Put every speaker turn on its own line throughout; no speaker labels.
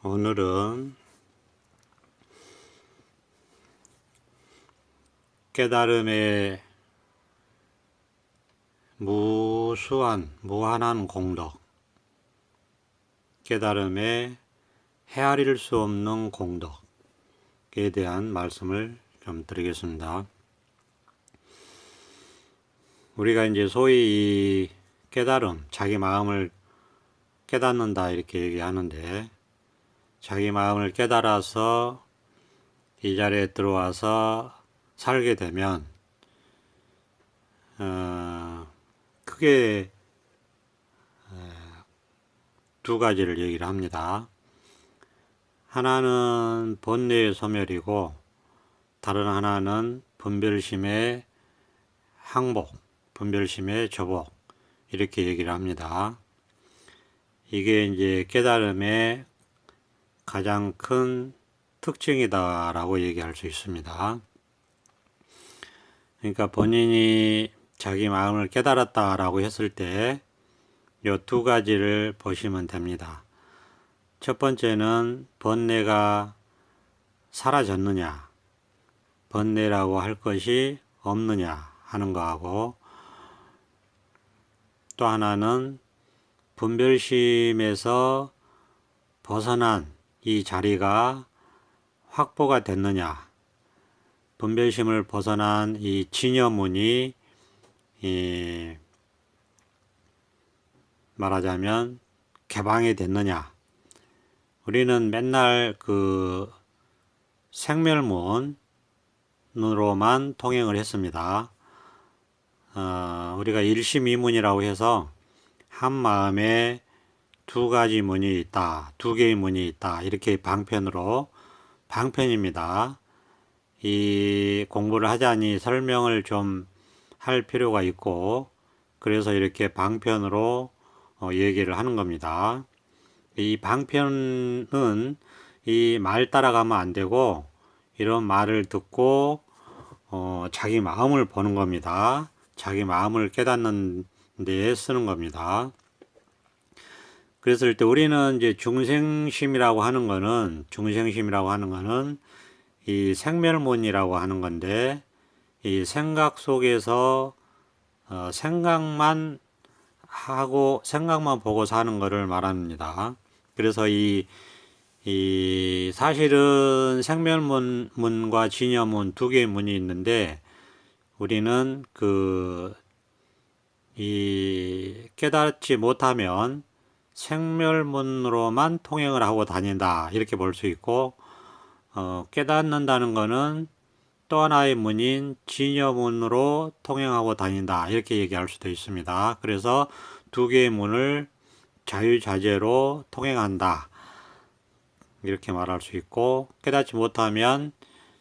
오늘은 깨달음의 무한한 공덕, 깨달음의 헤아릴 수 없는 공덕에 대한 말씀을 좀 드리겠습니다. 우리가 이제 소위 이 깨달음, 자기 마음을 깨닫는다 이렇게 얘기하는데, 자기 마음을 깨달아서 이 자리에 들어와서 살게 되면 크게 두 가지를 얘기를 합니다. 하나는 본뇌의 소멸이고 다른 하나는 분별심의 항복, 분별심의 저복 이렇게 얘기를 합니다. 이게 이제 깨달음의 가장 큰 특징이다라고 얘기할 수 있습니다. 그러니까 본인이 자기 마음을 깨달았다라고 했을 때 이 두 가지를 보시면 됩니다. 첫 번째는 번뇌가 사라졌느냐, 번뇌라고 할 것이 없느냐 하는 거하고, 또 하나는 분별심에서 벗어난 이 자리가 확보가 됐느냐, 분별심을 벗어난 이 진여문이 말하자면 개방이 됐느냐. 우리는 맨날 그 생멸문으로만 통행을 했습니다. 우리가 일심이문이라고 해서 한 마음에 두 가지 문이 있다, 두 개의 문이 있다, 이렇게 방편입니다. 이 공부를 하자니 설명을 좀 할 필요가 있고, 그래서 이렇게 방편으로 얘기를 하는 겁니다. 이 방편은 이 말 따라가면 안 되고, 이런 말을 듣고 자기 마음을 보는 겁니다. 자기 마음을 깨닫는 데 쓰는 겁니다. 그랬을 때 우리는 이제 중생심이라고 하는 거는 이 생멸문이라고 하는 건데, 이 생각 속에서 생각만 보고 사는 것을 말합니다. 그래서 이 사실은 생멸문과 진여문 두 개의 문이 있는데, 우리는 이 깨닫지 못하면 생멸문으로만 통행을 하고 다닌다 이렇게 볼 수 있고, 깨닫는다는 것은 또 하나의 문인 진여문으로 통행하고 다닌다 이렇게 얘기할 수도 있습니다. 그래서 두 개의 문을 자유자재로 통행한다 이렇게 말할 수 있고, 깨닫지 못하면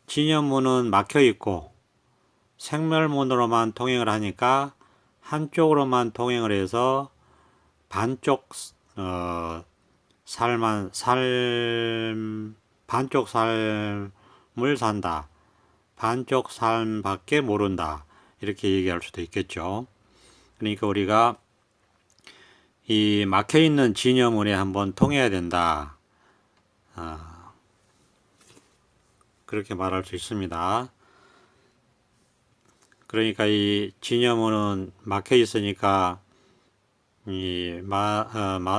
진여문은 막혀 있고 생멸문으로만 통행을 하니까 한쪽으로만 통행을 해서 반쪽 반쪽 삶을 산다, 반쪽 삶밖에 모른다 이렇게 얘기할 수도 있겠죠. 그러니까 우리가 이 막혀있는 진여문에 한번 통해야 된다, 그렇게 말할 수 있습니다. 그러니까 이 진여문은 막혀 있으니까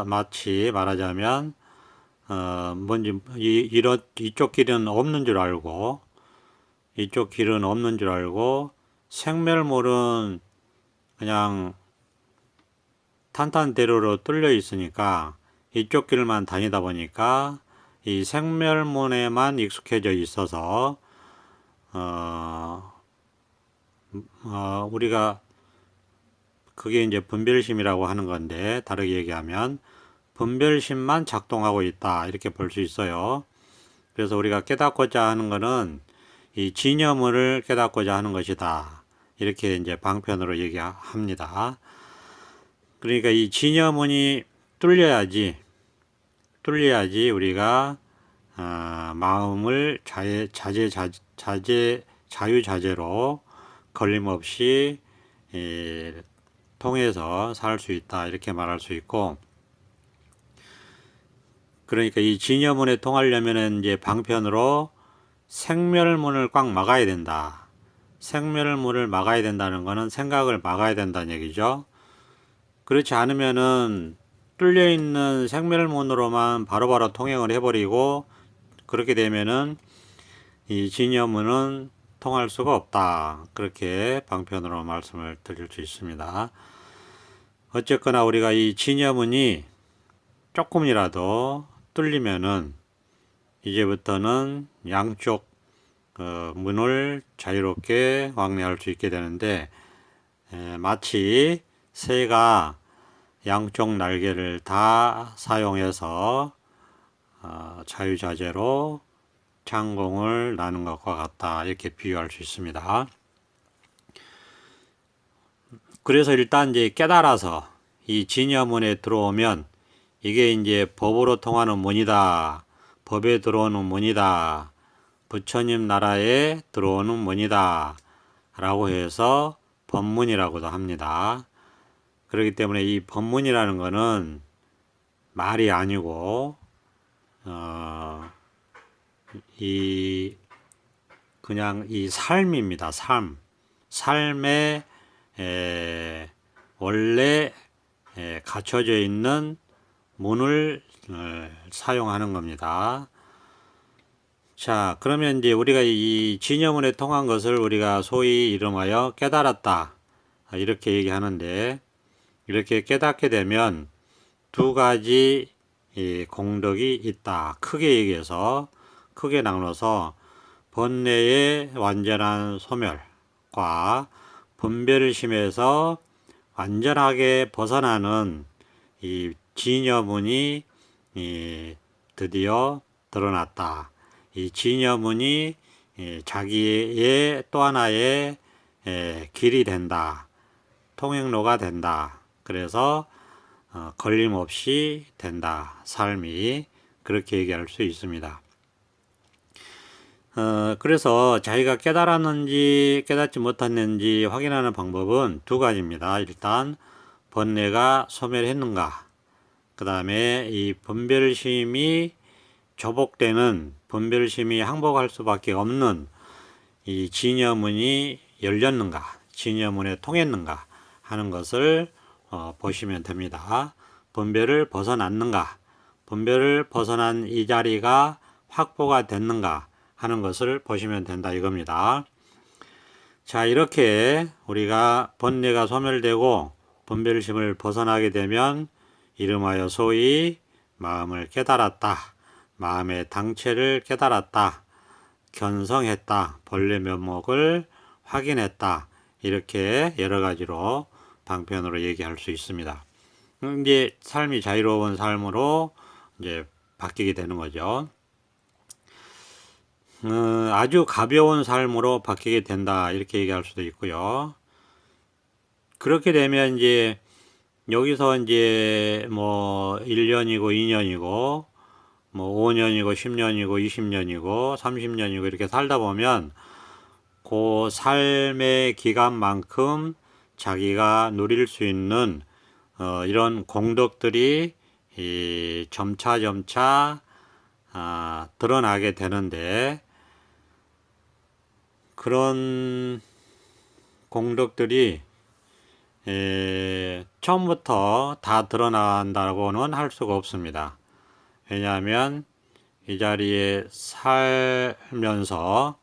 마치 말하자면 이쪽 길은 없는 줄 알고, 생멸문은 그냥 탄탄대로로 뚫려 있으니까 이쪽 길만 다니다 보니까 이 생멸문에만 익숙해져 있어서 우리가 그게 이제 분별심이라고 하는 건데, 다르게 얘기하면 분별심만 작동하고 있다 이렇게 볼 수 있어요. 그래서 우리가 깨닫고자 하는 것은 이 진여문을 깨닫고자 하는 것이다 이렇게 이제 방편으로 얘기합니다. 그러니까 이 진여문이 뚫려야지 우리가 마음을 자유자재로 걸림없이 통해서 살 수 있다 이렇게 말할 수 있고, 그러니까 이 진여문에 통하려면은 이제 방편으로 생멸문을 꽉 막아야 된다. 생멸문을 막아야 된다는 거는 생각을 막아야 된다는 얘기죠. 그렇지 않으면은 뚫려 있는 생멸문으로만 바로바로 통행을 해버리고, 그렇게 되면은 이 진여문은 통할 수가 없다. 그렇게 방편으로 말씀을 드릴 수 있습니다. 어쨌거나 우리가 이 진여문이 조금이라도 뚫리면은 이제부터는 양쪽 문을 자유롭게 왕래할 수 있게 되는데, 마치 새가 양쪽 날개를 다 사용해서 자유자재로 창공을 나는 것과 같다, 이렇게 비유할 수 있습니다. 그래서 일단 이제 깨달아서 이 진여문에 들어오면 이게 이제 법으로 통하는 문이다, 법에 들어오는 문이다, 부처님 나라에 들어오는 문이다 라고 해서 법문이라고도 합니다. 그렇기 때문에 이 법문이라는 것은 말이 아니고 그냥 이 삶입니다. 삶에 원래 갖춰져 있는 문을 사용하는 겁니다. 자, 그러면 이제 우리가 이 진여문에 통한 것을 우리가 소위 이름하여 깨달았다, 이렇게 얘기하는데, 이렇게 깨닫게 되면 두 가지 공덕이 있다. 크게 얘기해서, 크게 나눠서 번뇌의 완전한 소멸과 분별심에서 완전하게 벗어나는 이 진여문이 드디어 드러났다. 이 진여문이 자기의 또 하나의 길이 된다. 통행로가 된다. 그래서 걸림없이 된다. 삶이. 그렇게 얘기할 수 있습니다. 그래서 자기가 깨달았는지 깨닫지 못했는지 확인하는 방법은 두 가지입니다. 일단 번뇌가 소멸했는가, 그 다음에 이 분별심이 조복되는, 분별심이 항복할 수밖에 없는 이 진여문이 열렸는가, 진여문에 통했는가 하는 것을 보시면 됩니다. 분별을 벗어났는가, 분별을 벗어난 이 자리가 확보가 됐는가 하는 것을 보시면 된다, 이겁니다. 자, 이렇게 우리가 번뇌가 소멸되고 분별심을 벗어나게 되면 이름하여 소위 마음을 깨달았다, 마음의 당체를 깨달았다, 견성했다, 본래 면목을 확인했다, 이렇게 여러 가지로 방편으로 얘기할 수 있습니다. 이제 삶이 자유로운 삶으로 이제 바뀌게 되는 거죠. 아주 가벼운 삶으로 바뀌게 된다, 이렇게 얘기할 수도 있고요. 그렇게 되면 이제 여기서 이제 뭐 1년이고 2년이고 뭐 5년이고 10년이고 20년이고 30년이고 이렇게 살다 보면 그 삶의 기간만큼 자기가 누릴 수 있는 이런 공덕들이 점차 드러나게 되는데, 그런 공덕들이 처음부터 다 드러난다고는 할 수가 없습니다. 왜냐하면 이 자리에 살면서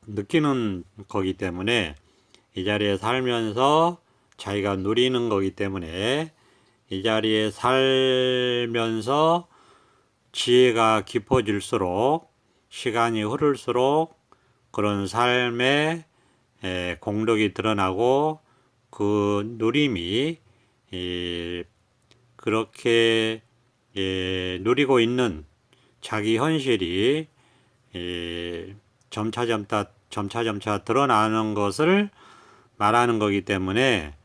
느끼는 거기 때문에, 이 자리에 살면서 자기가 누리는 거기 때문에, 이 자리에 살면서 지혜가 깊어질수록, 시간이 흐를수록 그런 삶의 공덕이 드러나고, 그 누림이 그렇게 누리고 있는 자기 현실이 점차 드러나는 것을 말하는 거기 때문에,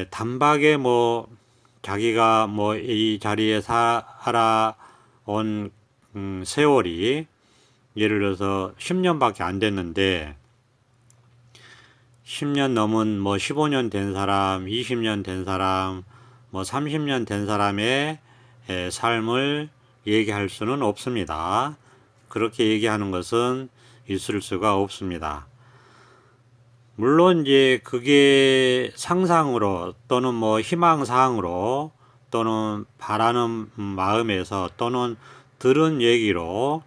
단박에 뭐 자기가 뭐 이 자리에 살아온 세월이 예를 들어서 10년밖에 안 됐는데, 10년 넘은 뭐 15년 된 사람, 20년 된 사람, 뭐 30년 된 사람의 삶을 얘기할 수는 없습니다. 그렇게 얘기하는 것은 있을 수가 없습니다. 물론 이제 그게 상상으로 또는 뭐 희망사항으로 또는 바라는 마음에서 또는 들은 얘기로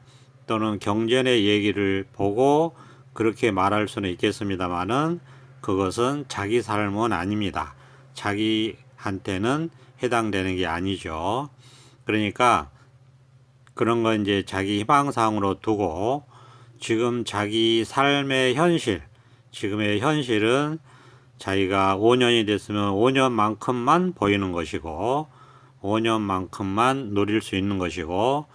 또는 경전의 얘기를 보고 그렇게 말할 수는 있겠습니다만은 그것은 자기 삶은 아닙니다. 자기한테는 해당되는 게 아니죠. 그러니까 그런 건 이제 자기 희망사항으로 두고 지금 자기 삶의 현실, 지금의 현실은 자기가 5년이 됐으면 5년만큼만 보이는 것이고 5년만큼만 누릴 수 있는 것이고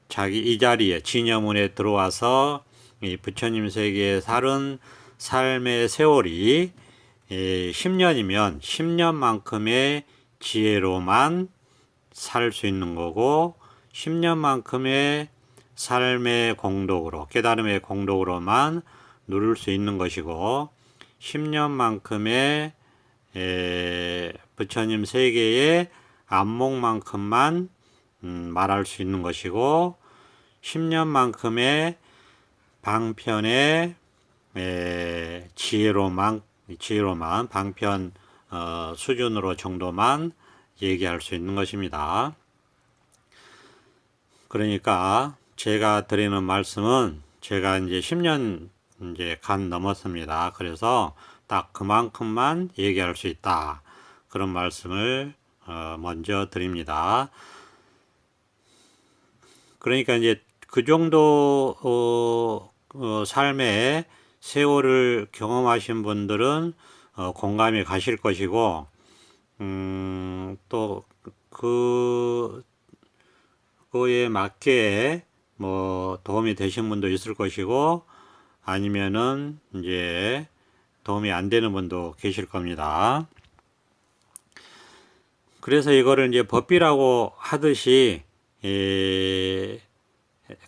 자기 이 자리에 진여문에 들어와서 이 부처님 세계에 살은 삶의 세월이 10년이면 10년만큼의 지혜로만 살 수 있는 거고 10년만큼의 삶의 공덕으로 깨달음의 공덕으로만 누릴 수 있는 것이고 10년만큼의 부처님 세계의 안목만큼만 말할 수 있는 것이고 10년만큼의 방편의 지혜로만 방편 수준으로 정도만 얘기할 수 있는 것입니다. 그러니까 제가 드리는 말씀은 제가 이제 10년 이제 간 넘었습니다. 그래서 딱 그만큼만 얘기할 수 있다. 그런 말씀을 먼저 드립니다. 그러니까 이제 그 정도 삶의 세월을 경험하신 분들은 공감이 가실 것이고 또 그거에 맞게 뭐 도움이 되신 분도 있을 것이고 아니면은 이제 도움이 안 되는 분도 계실 겁니다. 그래서 이거를 이제 법비라고 하듯이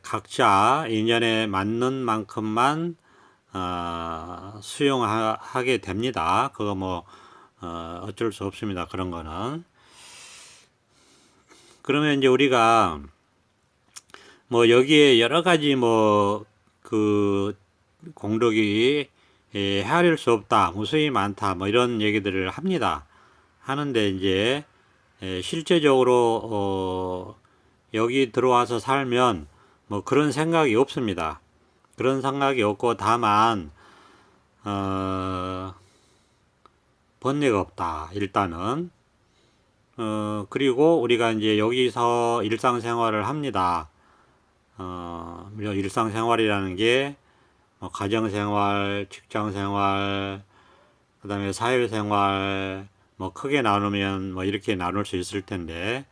각자 인연에 맞는 만큼만 수용하게 됩니다. 그거 뭐 어쩔 수 없습니다. 그런 거는. 그러면 이제 우리가 뭐 여기에 여러 가지 뭐 그 공덕이 헤아릴 수 없다, 무수히 많다, 뭐 이런 얘기들을 합니다. 하는데 이제 실제적으로 여기 들어와서 살면 뭐 그런 생각이 없습니다. 그런 생각이 없고 다만 번뇌가 없다. 일단은 그리고 우리가 이제 여기서 일상생활을 합니다. 일상생활이라는 게 뭐 가정생활, 직장생활, 그 다음에 사회생활, 뭐 크게 나누면 뭐 이렇게 나눌 수 있을 텐데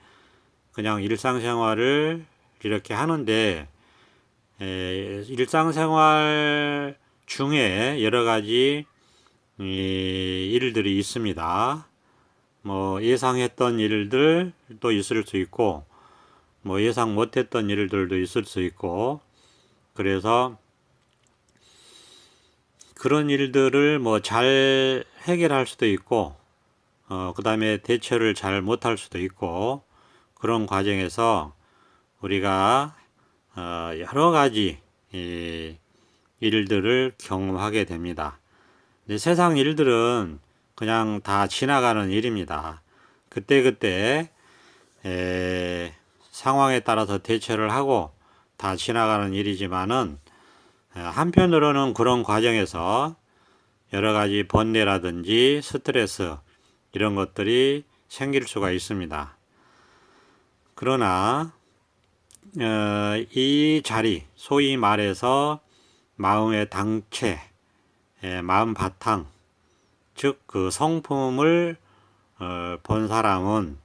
그냥 일상생활을 이렇게 하는데 일상생활 중에 여러 가지 일들이 있습니다. 뭐 예상했던 일들도 있을 수 있고 뭐 예상 못했던 일들도 있을 수 있고 그래서 그런 일들을 뭐 잘 해결할 수도 있고 그 다음에 대처를 잘 못할 수도 있고 그런 과정에서 우리가 여러 가지 일들을 경험하게 됩니다. 근데 세상 일들은 그냥 다 지나가는 일입니다. 그때그때 상황에 따라서 대처를 하고 다 지나가는 일이지만은 한편으로는 그런 과정에서 여러 가지 번뇌라든지 스트레스 이런 것들이 생길 수가 있습니다. 그러나 이 자리, 소위 말해서 마음의 당체, 마음 바탕, 즉 그 성품을 본 사람은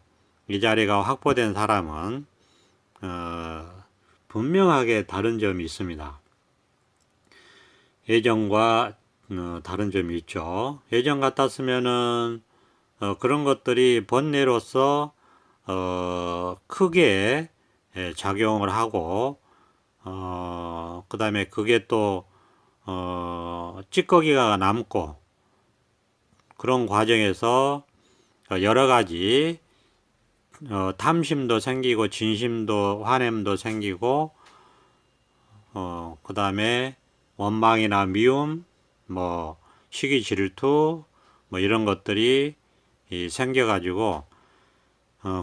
이 자리가 확보된 사람은 분명하게 다른 점이 있습니다. 예전과 다른 점이 있죠. 예전 같았으면은 그런 것들이 번뇌로서 크게 작용을 하고 그 다음에 그게 또 찌꺼기가 남고 그런 과정에서 여러 가지 탐심도 생기고 진심도 환냄도 생기고 그 다음에 원망이나 미움, 뭐 시기 질투, 뭐 이런 것들이 생겨가지고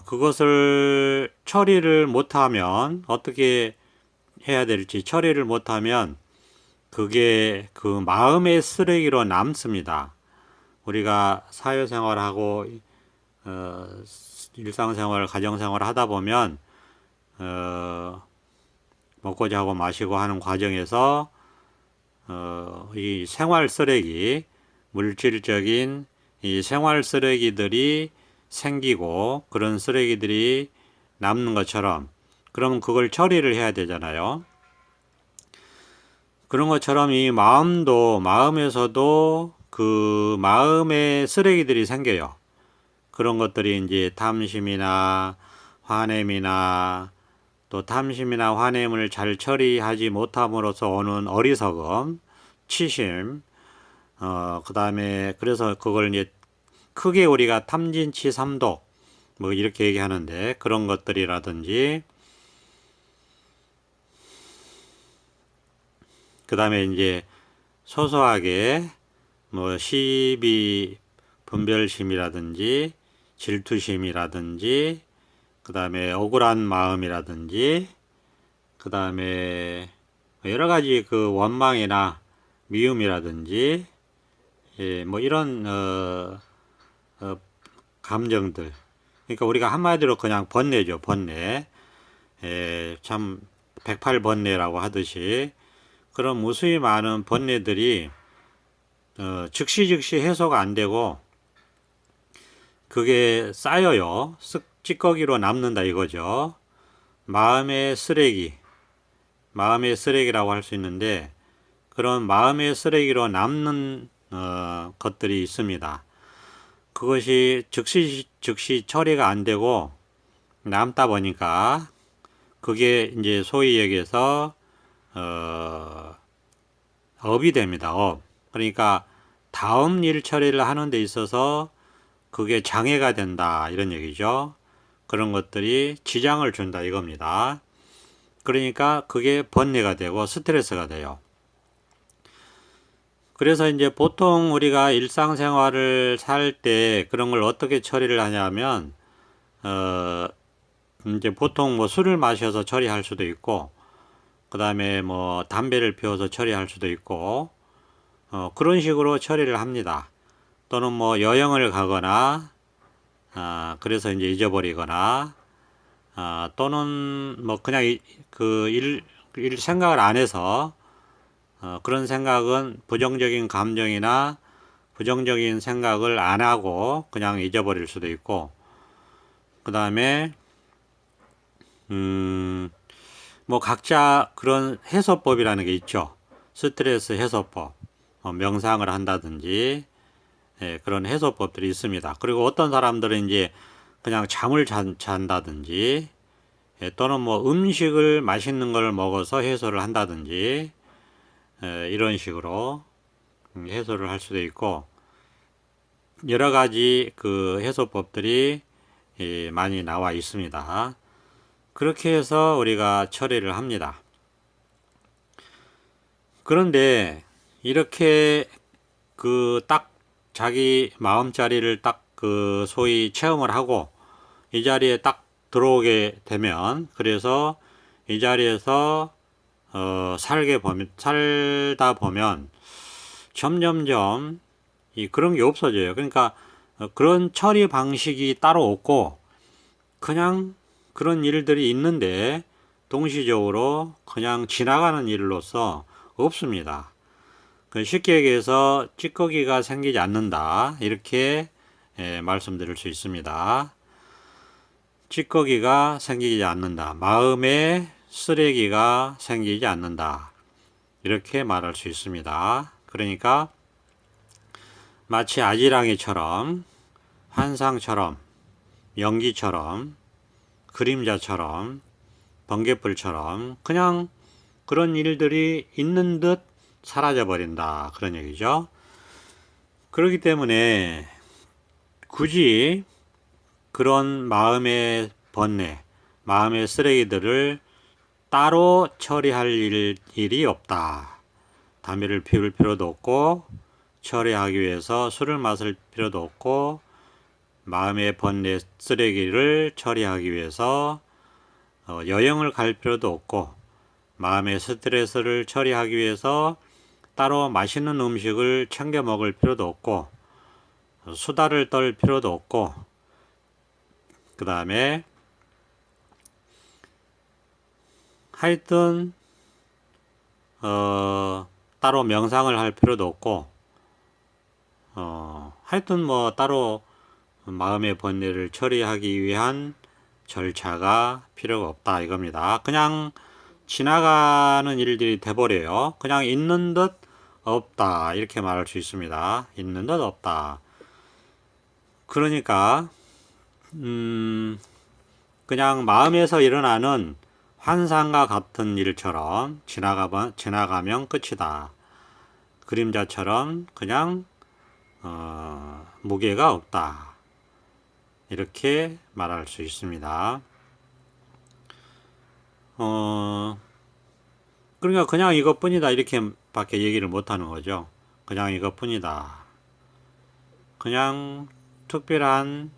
그것을 처리를 못하면 어떻게 해야 될지 처리를 못하면 그게 그 마음의 쓰레기로 남습니다. 우리가 사회생활하고 일상생활, 가정생활 하다 보면 먹고 자고 마시고 하는 과정에서 이 생활 쓰레기, 물질적인 이 생활 쓰레기들이 생기고 그런 쓰레기들이 남는 것처럼 그럼 그걸 처리를 해야 되잖아요. 그런 것처럼 이 마음도 마음에서도 그 마음의 쓰레기들이 생겨요. 그런 것들이 이제 탐심이나 환냄이나 또 탐심이나 환냄을 잘 처리하지 못함으로써 오는 어리석음, 치심, 그 다음에 그래서 그걸 이제 크게 우리가 탐진치 삼독 뭐 이렇게 얘기하는데 그런 것들이라든지 그 다음에 이제 소소하게 뭐 시비 분별심이라든지 질투심이라든지 그 다음에 억울한 마음이라든지 그 다음에 여러 가지 그 원망이나 미움이라든지 뭐 이런 감정들 그러니까 우리가 한마디로 그냥 번뇌죠. 번뇌 참 108번뇌라고 하듯이 그런 무수히 많은 번뇌들이 즉시 해소가 안 되고 그게 쌓여요. 쓱 찌꺼기로 남는다 이거죠. 마음의 쓰레기라고 할 수 있는데 그런 마음의 쓰레기로 남는 것들이 있습니다. 그것이 즉시 처리가 안 되고 남다 보니까 그게 이제 소위 얘기해서 업이 됩니다. 업. 그러니까 다음 일 처리를 하는 데 있어서 그게 장애가 된다 이런 얘기죠. 그런 것들이 지장을 준다 이겁니다. 그러니까 그게 번뇌가 되고 스트레스가 돼요. 그래서 이제 보통 우리가 일상생활을 살 때 그런 걸 어떻게 처리를 하냐면 이제 보통 뭐 술을 마셔서 처리할 수도 있고 그 다음에 뭐 담배를 피워서 처리할 수도 있고 그런 식으로 처리를 합니다. 또는 뭐 여행을 가거나 그래서 이제 잊어버리거나 또는 뭐 그냥 그 일 생각을 안 해서 그런 생각은 부정적인 감정이나 부정적인 생각을 안 하고 그냥 잊어버릴 수도 있고 그 다음에 뭐 각자 그런 해소법이라는 게 있죠. 스트레스 해소법, 명상을 한다든지 그런 해소법들이 있습니다. 그리고 어떤 사람들은 이제 그냥 잠을 잔다든지 또는 뭐 음식을 맛있는 걸 먹어서 해소를 한다든지 이런 식으로 해소를 할 수도 있고 여러 가지 그 해소법들이 많이 나와 있습니다. 그렇게 해서 우리가 처리를 합니다. 그런데 이렇게 그 딱 자기 마음자리를 딱 그 소위 체험을 하고 이 자리에 딱 들어오게 되면 그래서 이 자리에서 살다 보면 점점점 그런 게 없어져요. 그러니까 그런 처리 방식이 따로 없고 그냥 그런 일들이 있는데 동시적으로 그냥 지나가는 일로서 없습니다. 쉽게 얘기해서 찌꺼기가 생기지 않는다 이렇게 말씀드릴 수 있습니다. 찌꺼기가 생기지 않는다. 마음에 쓰레기가 생기지 않는다. 이렇게 말할 수 있습니다. 그러니까 마치 아지랑이처럼 환상처럼 연기처럼 그림자처럼 번개불처럼 그냥 그런 일들이 있는 듯 사라져 버린다 그런 얘기죠. 그렇기 때문에 굳이 그런 마음의 번뇌, 마음의 쓰레기들을 따로 처리할 일이 없다. 담배를 피울 필요도 없고 처리하기 위해서 술을 마실 필요도 없고 마음의 번뇌 쓰레기를 처리하기 위해서 여행을 갈 필요도 없고 마음의 스트레스를 처리하기 위해서 따로 맛있는 음식을 챙겨 먹을 필요도 없고 수다를 떨 필요도 없고 그 다음에 하여튼 따로 명상을 할 필요도 없고 하여튼 뭐 따로 마음의 번뇌를 처리하기 위한 절차가 필요가 없다 이겁니다. 그냥 지나가는 일들이 돼버려요. 그냥 있는 듯 없다 이렇게 말할 수 있습니다. 있는 듯 없다. 그러니까 그냥 마음에서 일어나는 환상과 같은 일처럼 지나가면 끝이다. 그림자처럼 그냥 무게가 없다. 이렇게 말할 수 있습니다. 그러니까 그냥 이것뿐이다 이렇게 밖에 얘기를 못하는 거죠. 그냥 이것뿐이다. 그냥 특별한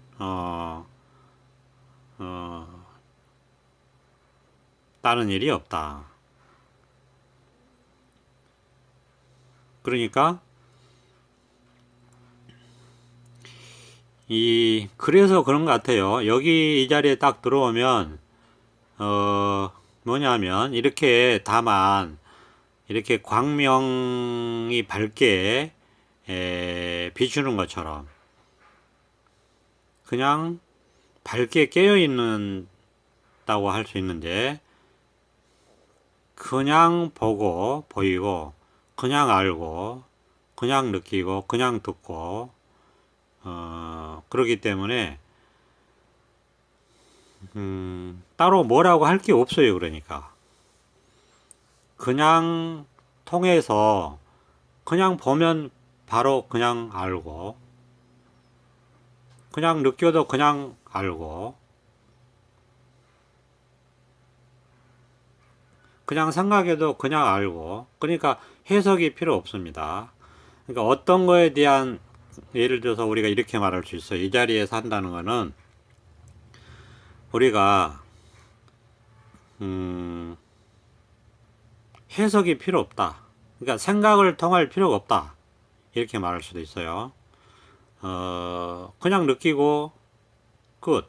다른 일이 없다. 그러니까 그래서 그런 것 같아요. 여기 이 자리에 딱 들어오면 뭐냐면 이렇게 다만 이렇게 광명이 밝게 비추는 것처럼 그냥 밝게 깨어 있는다고 할 수 있는데 그냥 보고 보이고 그냥 알고 그냥 느끼고 그냥 듣고 그렇기 때문에 따로 뭐라고 할 게 없어요. 그러니까 그냥 통해서 그냥 보면 바로 그냥 알고 그냥 느껴도 그냥 알고 그냥 생각해도 그냥 알고 그러니까 해석이 필요 없습니다. 그러니까 어떤 거에 대한 예를 들어서 우리가 이렇게 말할 수 있어요. 이 자리에 산다는 거는 우리가 해석이 필요 없다. 그러니까 생각을 통할 필요가 없다. 이렇게 말할 수도 있어요. 그냥 느끼고 끝.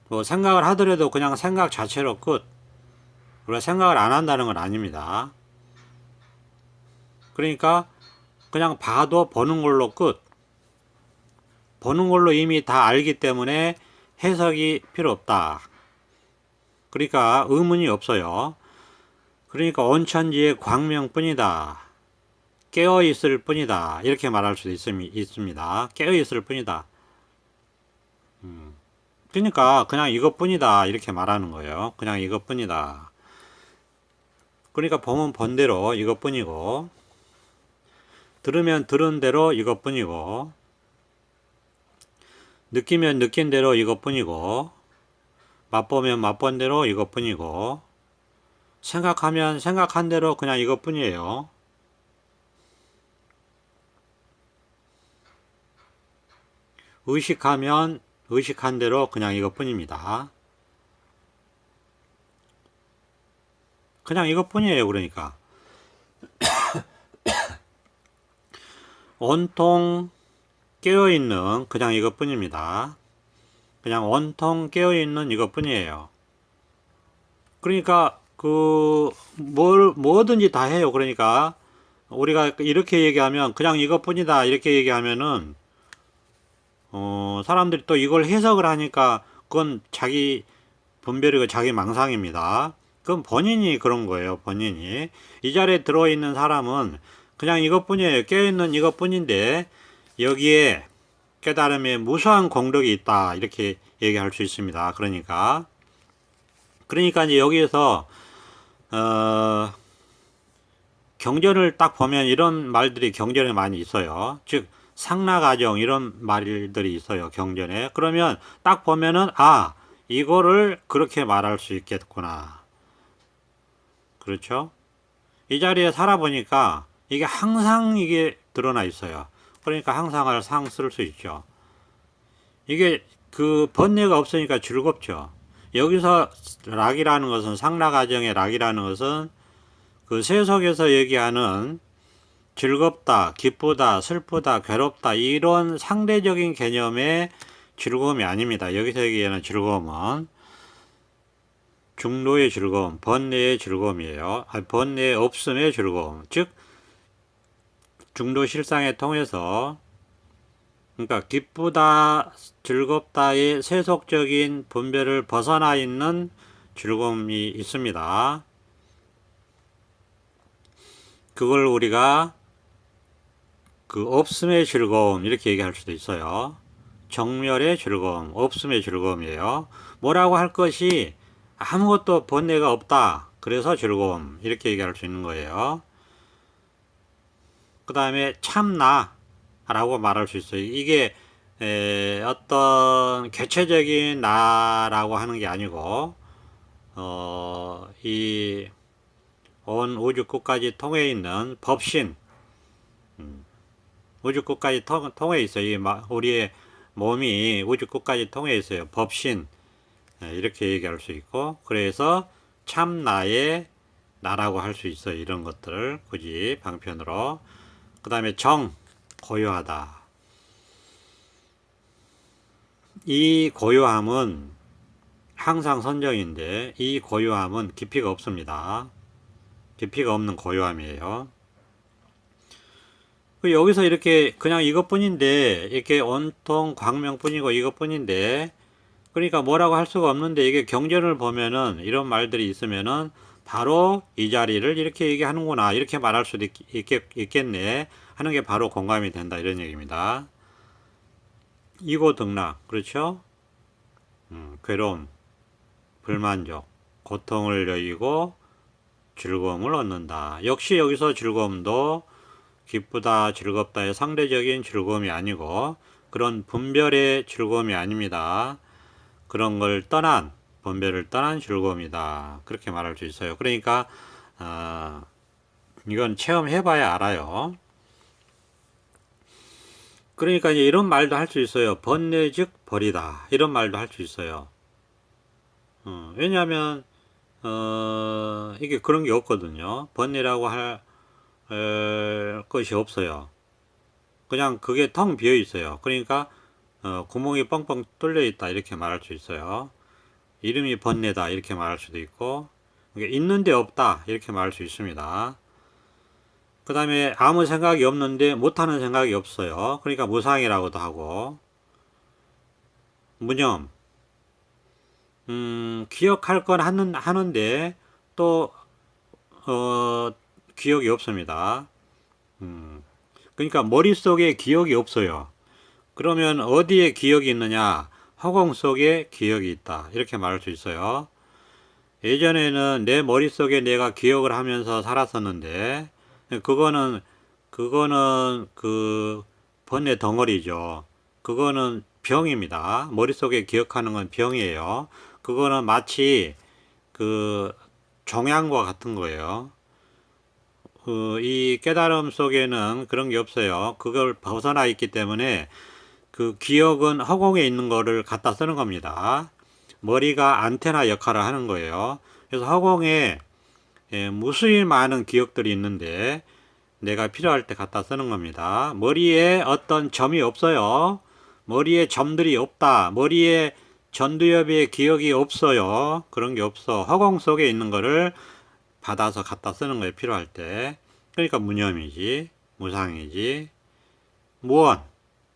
뭐 생각을 하더라도 그냥 생각 자체로 끝. 우리가 생각을 안 한다는 건 아닙니다. 그러니까 그냥 봐도 보는 걸로 끝. 보는 걸로 이미 다 알기 때문에 해석이 필요 없다. 그러니까 의문이 없어요. 그러니까 온천지의 광명뿐이다. 깨어있을 뿐이다. 이렇게 말할 수도 있습니다. 깨어있을 뿐이다. 그러니까 그냥 이것뿐이다. 이렇게 말하는 거예요. 그냥 이것뿐이다. 그러니까 보면 본 대로 이것뿐이고 들으면 들은 대로 이것뿐이고 느끼면 느낀 대로 이것뿐이고 맛보면 맛본 대로 이것뿐이고 생각하면 생각한 대로 그냥 이것뿐이에요. 의식하면 의식한 대로 그냥 이것뿐입니다. 그냥 이것뿐이에요. 그러니까 온통 깨어있는 그냥 이것뿐입니다. 그냥 온통 깨어있는 이것뿐이에요. 그러니까 뭐든지 다 해요. 그러니까 우리가 이렇게 얘기하면 그냥 이것뿐이다 이렇게 얘기하면은 사람들이 또 이걸 해석을 하니까 그건 자기 분별이고 자기 망상입니다. 그건 본인이 그런 거예요. 본인이 이 자리에 들어있는 사람은 그냥 이것뿐이에요. 깨어있는 이것뿐인데 여기에 깨달음에 무수한 공덕이 있다 이렇게 얘기할 수 있습니다. 그러니까 이제 여기에서 경전을 딱 보면 이런 말들이 경전에 많이 있어요. 즉 상나가정 이런 말들이 있어요. 경전에. 그러면 딱 보면은 아 이거를 그렇게 말할 수 있겠구나. 그렇죠? 이 자리에 살아보니까 이게 항상 이게 드러나 있어요. 그러니까 항상을 상 쓸 수 있죠. 이게 그 번뇌가 없으니까 즐겁죠. 여기서 락이라는 것은 상나가정의 락이라는 것은 그 세속에서 얘기하는 즐겁다, 기쁘다, 슬프다, 괴롭다 이런 상대적인 개념의 즐거움이 아닙니다. 여기서 얘기하는 즐거움은 중도의 즐거움, 번뇌의 즐거움이에요. 번뇌 없음의 즐거움. 즉 중도 실상에 통해서 그러니까 기쁘다, 즐겁다의 세속적인 분별을 벗어나 있는 즐거움이 있습니다. 그걸 우리가 그 없음의 즐거움 이렇게 얘기할 수도 있어요. 정멸의 즐거움, 없음의 즐거움이에요. 뭐라고 할 것이 아무것도 번뇌가 없다. 그래서 즐거움 이렇게 얘기할 수 있는 거예요. 그 다음에 참나 라고 말할 수 있어요. 이게 어떤 개체적인 나라고 하는 게 아니고 이 온 우주 끝까지 통해 있는 법신 우주 끝까지 통해 있어요. 우리의 몸이 우주 끝까지 통해 있어요. 법신 이렇게 얘기할 수 있고 그래서 참 나의 나라고 할 수 있어요. 이런 것들을 굳이 방편으로 그 다음에 정 고요하다. 이 고요함은 항상 선정인데 이 고요함은 깊이가 없습니다. 깊이가 없는 고요함이에요. 여기서 이렇게 그냥 이것뿐인데 이렇게 온통 광명뿐이고 이것뿐인데 그러니까 뭐라고 할 수가 없는데 이게 경전을 보면은 이런 말들이 있으면은 바로 이 자리를 이렇게 얘기하는구나 이렇게 말할 수도 있겠네 하는 게 바로 공감이 된다 이런 얘기입니다. 이고등락 그렇죠? 괴로움, 불만족, 고통을 여기고 즐거움을 얻는다. 역시 여기서 즐거움도 기쁘다, 즐겁다의 상대적인 즐거움이 아니고 그런 분별의 즐거움이 아닙니다. 그런 걸 떠난 분별을 떠난 즐거움이다. 그렇게 말할 수 있어요. 그러니까 이건 체험해봐야 알아요. 그러니까 이제 이런 말도 할 수 있어요. 번뇌 즉 벌이다. 이런 말도 할 수 있어요. 왜냐하면 이게 그런 게 없거든요. 번뇌라고 할 것이 없어요. 그냥 그게 텅 비어 있어요. 그러니까 구멍이 뻥뻥 뚫려 있다 이렇게 말할 수 있어요. 이름이 번뇌다 이렇게 말할 수도 있고 있는데 없다 이렇게 말할 수 있습니다. 그 다음에 아무 생각이 없는데 못하는 생각이 없어요. 그러니까 무상이라고도 하고 무념 기억할 건 하는데 또 기억이 없습니다. 그러니까 머릿속에 기억이 없어요. 그러면 어디에 기억이 있느냐? 허공 속에 기억이 있다. 이렇게 말할 수 있어요. 예전에는 내 머릿속에 내가 기억을 하면서 살았었는데 그거는 그 번뇌 덩어리죠. 그거는 병입니다. 머릿속에 기억하는 건 병이에요. 그거는 마치 그 종양과 같은 거예요. 이 깨달음 속에는 그런 게 없어요. 그걸 벗어나 있기 때문에 그 기억은 허공에 있는 거를 갖다 쓰는 겁니다. 머리가 안테나 역할을 하는 거예요. 그래서 허공에 무수히 많은 기억들이 있는데 내가 필요할 때 갖다 쓰는 겁니다. 머리에 어떤 점이 없어요. 머리에 점들이 없다. 머리에 전두엽에 기억이 없어요. 그런 게 없어. 허공 속에 있는 거를 받아서 갖다 쓰는 거예요. 필요할 때. 그러니까 무념이지. 무상이지. 무언.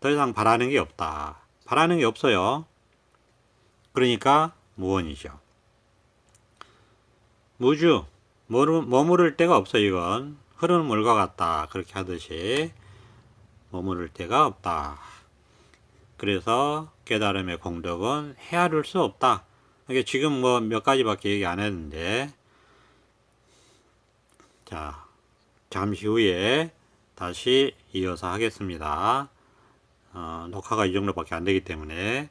더 이상 바라는 게 없다. 바라는 게 없어요. 그러니까 무언이죠. 무주. 머무를 데가 없어 이건. 흐르는 물과 같다. 그렇게 하듯이 머무를 데가 없다. 그래서 깨달음의 공덕은 헤아릴 수 없다. 이게 지금 뭐 몇 가지밖에 얘기 안 했는데 자 잠시 후에 다시 이어서 하겠습니다. 녹화가 이 정도밖에 안 되기 때문에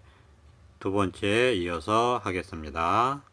두 번째 이어서 하겠습니다.